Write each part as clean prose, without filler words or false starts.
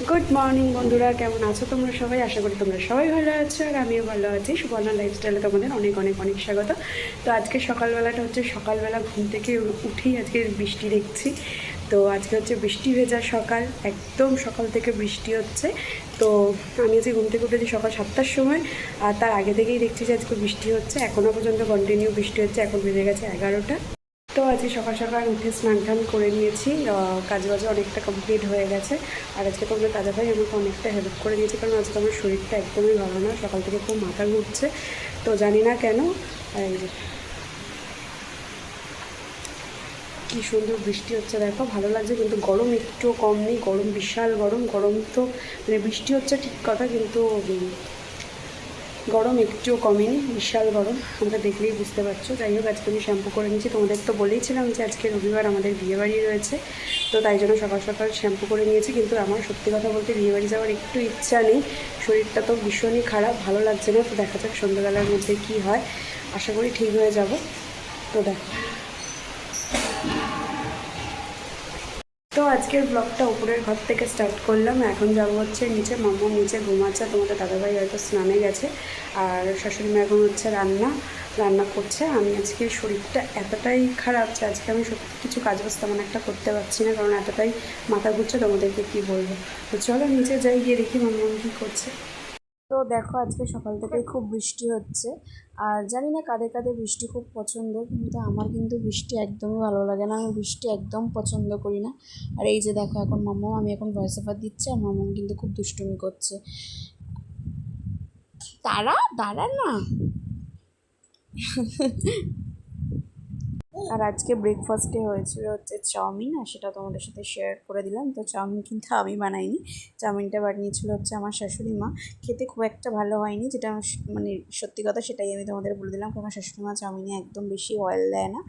Good morning বন্ধুরা, কেমন আছো তোমরা সবাই? আশা করি তোমরা সবাই ভালো আছো আর আমিও ভালো আছি। সুবর্ণা লাইফস্টাইলে তোমাদের অনেক অনেক অনেক স্বাগত। তো আজকে সকালবেলাটা হচ্ছে সকালবেলা ঘুম থেকে উঠেই আজকে বৃষ্টি দেখছি। তো আজকে হচ্ছে বৃষ্টি ভেজা সকাল, একদম সকাল থেকে বৃষ্টি হচ্ছে। তো আমি আজকে ঘুম থেকে উঠেছি সকাল 7টার সময়, আর তার আগে থেকেই দেখছি যে আজকে বৃষ্টি হচ্ছে। এখনও পর্যন্ত কন্টিনিউ বৃষ্টি হচ্ছে, এখন বেজে গেছে 11টা। তো আজকে সকাল সকাল উঠে স্নান টান করে নিয়েছি, কাজবাজ অনেকটা কমপ্লিট হয়ে গেছে। আর আজকে তোমাদের দাদাভাই আমাকে অনেকটা হেল্প করে দিয়েছে, কারণ আজকে আমার শরীরটা একদমই ভালো না, সকাল থেকে খুব মাথা ঘুরছে। তো জানি না কেন। এই যে কী সুন্দর বৃষ্টি হচ্ছে দেখো, ভালো লাগছে। কিন্তু গরম একটুও কম নেই, গরম বিশাল গরম। গরম তো মানে বৃষ্টি হচ্ছে ঠিক কথা, কিন্তু গরম একটুও কমেনি, বিশাল গরম, আমরা দেখলেই বুঝতে পারছো। যাই হোক, আজকে আমি শ্যাম্পু করে নিয়েছি। তোমাদের তো বলেইছিলাম যে আজকে রবিবার আমাদের বিয়েবাড়ি রয়েছে, তো তাই জন্য সকাল সকাল শ্যাম্পু করে নিয়েছি। কিন্তু আমার সত্যি কথা বলতে বিয়েবাড়ি যাওয়ার একটু ইচ্ছা নেই, শরীরটা তো ভীষণই খারাপ, ভালো লাগছে না। তো দেখা যাক সন্ধ্যাবেলার মধ্যে কী হয়, আশা করি ঠিক হয়ে যাব। তো দেখো, তো আজকের ব্লগটা উপরের ঘর থেকে স্টার্ট করলাম। এখন যাবো হচ্ছে নিচে, মাম্মা নিচে ঘুমাচ্ছে, তোমাদের দাদাভাই হয়তো স্নানে গেছে, আর শাশুড়ি মা এখন হচ্ছে রান্না করছে। আমি আজকে শরীরটা এতটাই খারাপ যে আজকে আমি সত্যি কিছু কাজ বাজ তেমন একটা করতে পারছি না, কারণ এতটাই মাথা ঘুরছে, তোমাদেরকে কী বলবো। তো চলো নিচে যাই, গিয়ে দেখি মাম্মা কী করছে। তো দেখো, আজকে সকাল থেকেই খুব বৃষ্টি হচ্ছে, আর জানি না কাদের কাদের বৃষ্টি খুব পছন্দ, কিন্তু আমার কিন্তু বৃষ্টি একদমই ভালো লাগে না, আমি বৃষ্টি একদম পছন্দ করি না। আর এই যে দেখো, এখন মাম্মাম, আমি এখন ভয়েস ওভার দিচ্ছি, আর মাম্মাম কিন্তু খুব দুষ্টুমি করছে। দাঁড়া না। আর আজকে ব্রেকফাস্টে হয়েছিল হচ্ছে চাউমিন, আর সেটা তোমাদের সাথে শেয়ার করে দিলাম। তো চাউমিন কিন্তু আমি বানাইনি, চাউমিনটা বানিয়েছিল হচ্ছে আমার শাশুড়ি মা। খেতে খুব একটা ভালো হয়নি, যেটা মানে সত্যি কথা, সেটাই আমি তোমাদের বলে দিলাম, কারণ শাশুড়ি মা চাউমিনে একদম বেশি অয়েল দেয় না,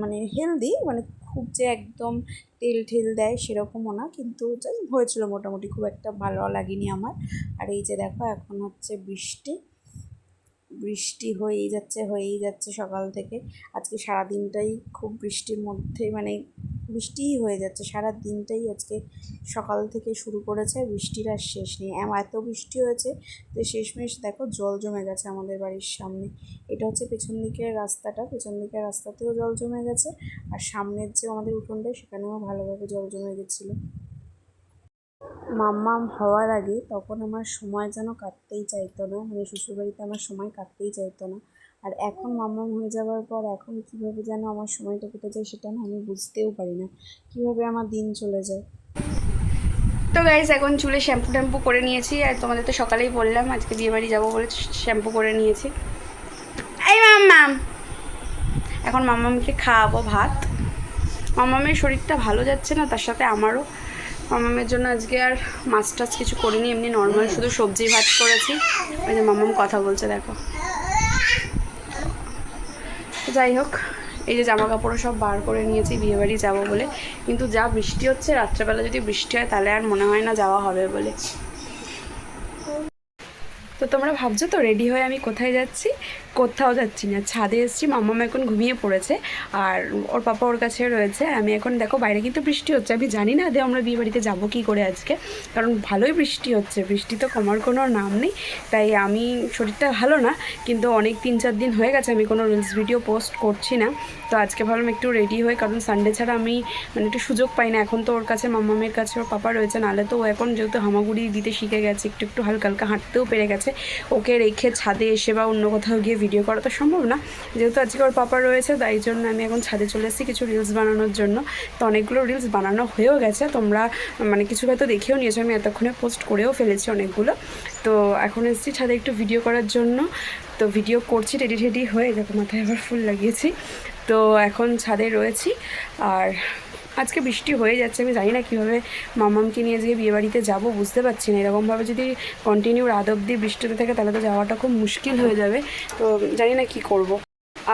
মানে হেলদি, মানে খুব যে একদম তেল ঠেল দেয় সেরকমও না, কিন্তু হয়েছিল মোটামুটি, খুব একটা ভালো লাগেনি আমার। আর এই যে দেখো, এখন হচ্ছে বৃষ্টি বৃষ্টি হয়েই যাচ্ছে সকাল থেকে। আজকে সারা দিনটাই খুব বৃষ্টির মধ্যে, মানে বৃষ্টিই হয়ে যাচ্ছে সারা দিনটাই। আজকে সকাল থেকে শুরু করেছে, বৃষ্টির আর শেষ নেই, এত বৃষ্টি হয়েছে যে শেষমেশ দেখো জল জমে গেছে আমাদের বাড়ির সামনে। এটা হচ্ছে পেছন দিকের রাস্তাটা, পেছন দিকের রাস্তাতেও জল জমে গেছে, আর সামনের যে আমাদের উঠোনটা সেখানেও ভালোভাবে জল জমে গেছিলো। মাম্মাম হওয়ার আগে তখন আমার সময় যেন কাটতেই চাইতো না, মানে শ্বশুরবাড়িতে আমার সময় কাটতেই চাইতো না। আর এখন মাম্মাম হয়ে যাওয়ার পর এখন কীভাবে যেন আমার সময়টা কেটে যায় সেটা না আমি বুঝতেও পারি না, কীভাবে আমার দিন চলে যায়। তো গাইস, এখন চুলে শ্যাম্পু ট্যাম্পু করে নিয়েছি, আর তোমাদের তো সকালেই বললাম আজকে বিয়েবাড়ি যাবো বলে শ্যাম্পু করে নিয়েছি। এই মাম্মাম, এখন মাম্মামকে খাওয়াবো ভাত। মাম্মামের শরীরটা ভালো যাচ্ছে না, তার সাথে আমারও। মামামের জন্য আজকে আর মাছ টাছ কিছু করিনি, এমনি নর্মাল শুধু সবজি ভাত করেছি। ওই যে মামাম কথা বলছে দেখো। যাই হোক, এই যে জামা কাপড়ও সব বার করে নিয়েছি বিয়েবাড়ি যাবো বলে, কিন্তু যা বৃষ্টি হচ্ছে, রাত্রেবেলা যদি বৃষ্টি হয় তাহলে আর মনে হয় না যাওয়া হবে বলে। তো তোমরা ভাবছো তো রেডি হয়ে আমি কোথায় যাচ্ছি? কোথাও যাচ্ছি না, ছাদে এসেছি। মাম্মাম এখন ঘুমিয়ে পড়েছে, আর ওর পাপা ওর কাছে রয়েছে। আমি এখন দেখো, বাইরে কিন্তু বৃষ্টি হচ্ছে, আমি জানি না আমরা বিয়ে বাড়িতে যাবো কী করে আজকে, কারণ ভালোই বৃষ্টি হচ্ছে, বৃষ্টি তো কমার কোনো নাম নেই। তাই আমি, শরীরটা ভালো না, কিন্তু অনেক 3-4 দিন হয়ে গেছে আমি কোনো রিলস ভিডিও পোস্ট করছি না। তো আজকে ভাবলাম একটু রেডি হই, কারণ সানডে ছাড়া আমি মানে একটু সুযোগ পাই না। এখন তো ওর কাছে, মাম্মামের কাছে ওর পাপা রয়েছে, নাহলে তো ও এখন যেহেতু হামাগুড়ি দিতে শিখে গেছে, একটু একটু হালকা হালকা হাঁটতেও পেরে গেছে, ওকে রেখে ছাদে এসে বা অন্য কোথাও গিয়ে ভিডিও করা তো সম্ভব না। যেহেতু আজকে ওর পাপা রয়েছে, তাই জন্য আমি এখন ছাদে চলে এসেছি কিছু রিলস বানানোর জন্য। তো অনেকগুলো রিলস বানানো হয়েও গেছে, তোমরা মানে কিছু হয়তো দেখেও নিয়েছো, আমি এতক্ষণে পোস্ট করেও ফেলেছি অনেকগুলো। তো এখন এসেছি ছাদে একটু ভিডিও করার জন্য। তো ভিডিও করছি রেডি রেডি হয়ে, দেখো মাথায় আবার ফুল লাগিয়েছি। তো এখন ছাদে রয়েছি, আর আজকে বৃষ্টি হয়ে যাচ্ছে, আমি জানি না কীভাবে মামামকে নিয়ে আজকে বিয়েবাড়িতে যাবো, বুঝতে পারছি না। এরকমভাবে যদি কন্টিনিউ রাত অবধি বৃষ্টিতে থাকে তাহলে তো যাওয়াটা খুব মুশকিল হয়ে যাবে। তো জানি না কী করব।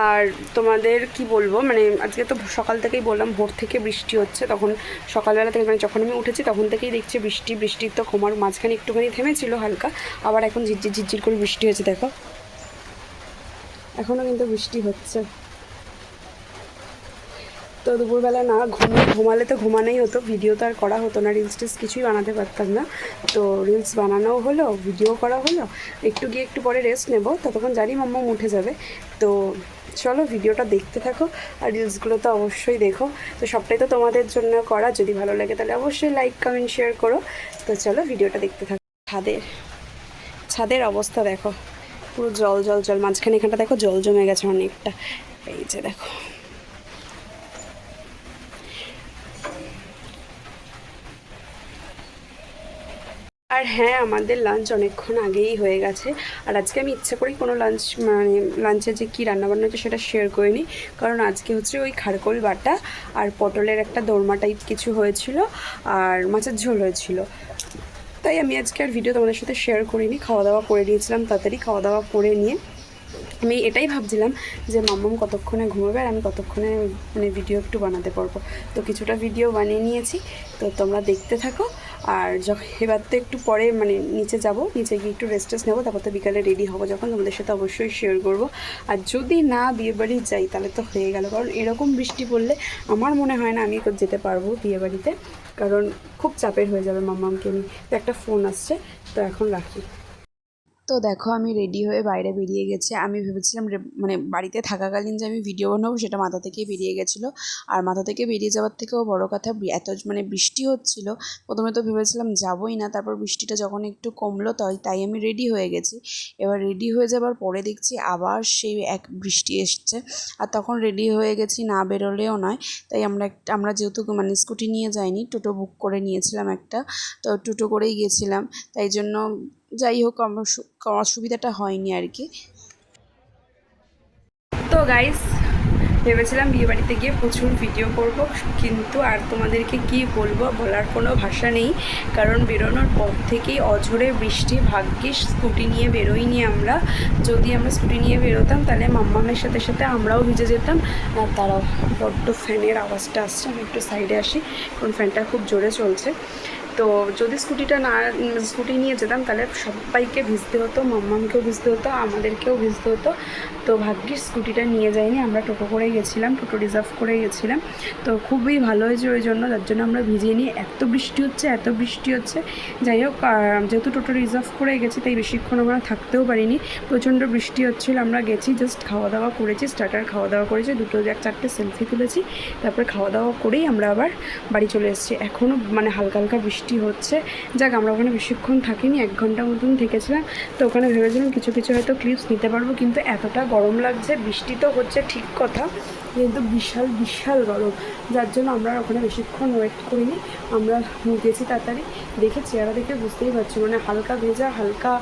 আর তোমাদের কি বলবো, মানে আজকে তো সকাল থেকেই বললাম, ভোর থেকে বৃষ্টি হচ্ছে, তখন সকালবেলা থেকে, মানে যখন আমি উঠেছি তখন থেকেই দেখছি বৃষ্টির তো কমার মাঝখানে একটুখানি থেমেছিল হালকা, আবার এখন ঝিরঝির ঝিরঝির করে বৃষ্টি হয়েছে দেখো, এখনও কিন্তু বৃষ্টি হচ্ছে। তো দুপুরবেলা না ঘুমালে তো ঘুমানোই হতো, ভিডিও তো আর করা হতো না, রিলস টিলস কিছুই বানাতে পারতাম না। তো রিলস বানানোও হলো, ভিডিও করা হলো, একটু গিয়ে একটু পরে রেস্ট নেব, ততক্ষণ জানি মাম্মা উঠে যাবে। তো চলো ভিডিওটা দেখতে থাকো, আর রিলসগুলো তো অবশ্যই দেখো। তো সবটাই তো তোমাদের জন্য করা, যদি ভালো লাগে তাহলে অবশ্যই লাইক কমেন্ট শেয়ার করো। তো চলো ভিডিওটা দেখতে থাকো। ছাদের অবস্থা দেখো, পুরো জল জল জল, মাঝখানে এখানটা দেখো জল জমে গেছে অনেকটা, এই যে দেখো। আর হ্যাঁ, আমাদের লাঞ্চ অনেকক্ষণ আগেই হয়ে গেছে। আর আজকে আমি ইচ্ছা করেই কোনো লাঞ্চে যে কী রান্নাবান্না হচ্ছে সেটা শেয়ার করিনি, কারণ আজকে হচ্ছে ওই খারকোল বাটা আর পটলের একটা দোরমা টাইপ কিছু হয়েছিল, আর মাছের ঝোল হয়েছিল। তাই আমি আজকে আর ভিডিও তোমাদের সাথে শেয়ার করিনি। খাওয়া দাওয়া করে নিয়েছিলাম, তাড়াতাড়ি খাওয়া দাওয়া করে নিয়ে আমি এটাই ভাবছিলাম যে মাম্মাম কতক্ষণে ঘুমাবে আর আমি কতক্ষণে ভিডিও একটু বানাতে পারবো। তো কিছুটা ভিডিও বানিয়ে নিয়েছি, তো তোমরা দেখতে থাকো। আর এবার তো একটু পরে নিচে যাব, নিচে গিয়ে একটু রেস্ট নেবো, তারপর তো বিকালে রেডি হবো যখন, তোমাদের সাথে অবশ্যই শেয়ার করবো। আর যদি না বিয়েবাড়ি যাই তাহলে তো হয়ে গেল, কারণ এরকম বৃষ্টি পড়লে আমার মনে হয় না আমি যেতে পারবো বিয়েবাড়িতে, কারণ খুব চাপের হয়ে যাবে মাম্মামকে নিয়ে। তো একটা ফোন আসছে, তো এখন রাখি। তো দেখো আমি রেডি হয়ে বাইরে বেরিয়ে গেছি। আমি ভেবেছিলাম বাড়িতে থাকাকালীন যে আমি ভিডিও বানাবো সেটা মাথা থেকেই বেরিয়ে গেছিলো। আর মাথা থেকে বেরিয়ে যাওয়ার থেকেও বড় কথা, এত বৃষ্টি হচ্ছিলো, প্রথমে তো ভেবেছিলাম যাবোই না, তারপর বৃষ্টিটা যখন একটু কমলো তাই আমি রেডি হয়ে গেছি। এবার রেডি হয়ে যাবার পরে দেখছি আবার সেই এক বৃষ্টি এসছে, আর তখন রেডি হয়ে গেছি না বেরোলেও নয়। তাই আমরা যেহেতু স্কুটি নিয়ে যাইনি, টোটো বুক করে নিয়েছিলাম একটা, তো টোটো করেই গেছিলাম। তাই জন্য যাই হোক আমার অসুবিধাটা হয়নি আর কি। তো গাইস, ভেবেছিলাম বিয়েবাড়িতে গিয়ে প্রচুর ভিডিও করব, কিন্তু আর তোমাদেরকে কি বলবো, বলার কোনো ভাষা নেই। কারণ বেরোনোর পর থেকেই অঝোরে বৃষ্টি, ভাগ্যিস স্কুটি নিয়ে বেরোইনি আমরা। যদি আমরা স্কুটি নিয়ে বেরোতাম তাহলে মাম্মামের সাথে সাথে আমরাও ভিজে যেতাম। আর তারাও, বড্ড ফ্যানের আওয়াজটা আসছে, আমি একটু সাইডে আসি, কারণ ফ্যানটা খুব জোরে চলছে। তো যদি স্কুটি নিয়ে যেতাম তাহলে সবাইকে ভিজতে হতো, মাম্মামকেও ভিজতে হতো, আমাদেরকেও ভিজতে হতো। তো ভাগ্যিস স্কুটিটা নিয়ে যাইনি, আমরা টোটো করে গেছিলাম, টোটো রিজার্ভ করে গেছিলাম। তো খুবই ভালো হয়েছে ওই জন্য, যার জন্য আমরা ভিজিয়ে নিই। এত বৃষ্টি হচ্ছে। যাই হোক, যেহেতু টোটো রিজার্ভ করে গেছি তাই বেশিক্ষণ আমরা থাকতেও পারিনি, প্রচণ্ড বৃষ্টি হচ্ছিলো। আমরা গেছি, জাস্ট খাওয়া দাওয়া করেছি, স্টার্টার খাওয়া দাওয়া করেছি, 2-4টে সেলফি তুলেছি, তারপর খাওয়া দাওয়া করেই আমরা আবার বাড়ি চলে এসেছি। এখনও হালকা হালকা বৃষ্টি হচ্ছে। যাক, আমরা ওখানে বেশিক্ষণ থাকিনি, 1 ঘন্টা মতন থেকেছিলাম। তো ওখানে ভেবেছিলাম কিছু হয়তো ক্লিপস নিতে পারবো, কিন্তু এতটা গরম লাগছে, বৃষ্টি তো হচ্ছে ঠিক কথা, কিন্তু বিশাল গরম, যার জন্য আমরা ওখানে বেশিক্ষণ ওয়েট করিনি। আমরা গেছি তাড়াতাড়ি, দেখে চেহারা দেখে বুঝতেই পারছি হালকা ভেজা, হালকা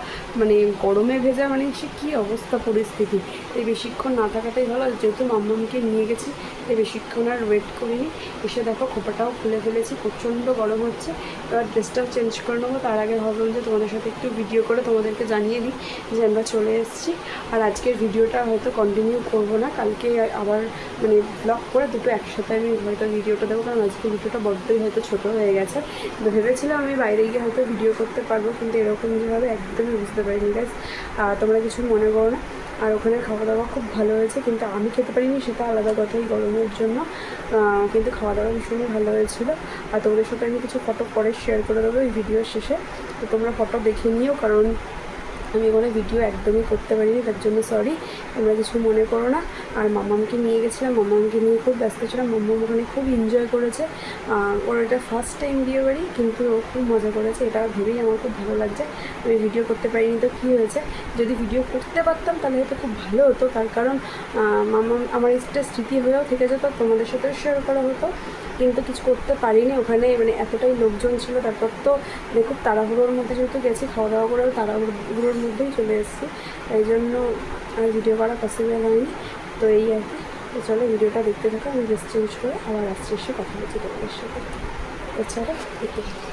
গরমে ভেজা, সে কী অবস্থা পরিস্থিতি। এই বেশিক্ষণ না থাকাটাই ভালো, যেহেতু মাম্মামকে নিয়ে গেছি তাই বেশিক্ষণ আর ওয়েট করিনি। এসে দেখো খোপাটাও খুলে ফেলেছি, প্রচণ্ড গরম হচ্ছে। এবার ড্রেসটাও চেঞ্জ করে নেবো, তার আগে ভাবলাম যে তোমাদের সাথে একটু ভিডিও করে তোমাদেরকে জানিয়ে দিই যে আমরা চলে এসেছি। আর আজকের ভিডিওটা হয়তো কন্টিনিউ করব না, কালকে আবার ব্লগ করে দুটো একসাথে আমি হয়তো ভিডিওটা দেবো, কারণ আজকের ভিডিওটা বড্ডই হয়তো ছোটো হয়ে গেছে। তো ভেবেছিলাম আমি বাইরে গিয়ে হয়তো ভিডিও করতে পারবো, কিন্তু এরকম যেভাবে একদমই বুঝতে পারিনি গাইস, তোমরা কিছু মনে করো না। আর ওখানে খাওয়া দাওয়া খুব ভালো হয়েছে, কিন্তু আমি খেতে পারিনি, সেটা আলাদা কথাই গরমের জন্য, কিন্তু খাওয়া দাওয়া ভীষণই ভালো হয়েছিল। আর তোমাদের সাথে আমি কিছু ফটো পরে শেয়ার করে দেবো এই ভিডিওর শেষে, তো তোমরা ফটো দেখে নিও, কারণ আমি ওখানে ভিডিও একদমই করতে পারিনি, তার জন্য সরি, তোমরা কিছু মনে করো না। আর মাম্মামকে নিয়ে গেছিলাম, মাম্মামকে নিয়ে খুব ব্যস্ত ছিলাম, মাম্মাম ওখানে খুব এনজয় করেছে। ওর এটা ফার্স্ট টাইম বিয়েবাড়ি, কিন্তু ও খুব মজা করেছে, এটা ভেবেই আমার খুব ভালো লাগছে। আমি ভিডিও করতে পারিনি তো কী হয়েছে, যদি ভিডিও করতে পারতাম তাহলে হয়তো খুব ভালো হতো, তার কারণ মাম্মাম আমার একটা স্মৃতি হয়েও থেকে যেত, তোমাদের সাথেও শেয়ার করা হতো, কিন্তু কিছু করতে পারিনি। ওখানে এতটাই লোকজন ছিল, তারপর তো খুব তাড়াহুড়োর মধ্যে যেহেতু গেছি, খাওয়া দাওয়া করেও তাড়াহুড়োর মধ্যেই চলে এসেছি, তাই জন্য আর ভিডিও করা পসিবল হয়নি। তো এই আর কি। তো চলো ভিডিওটা দেখতে থাকো, আমি ড্রেস চেঞ্জ করে আবার আসছি, এসে কথা বলছি তোমাদের সাথে। এছাড়া দেখতে থাকো।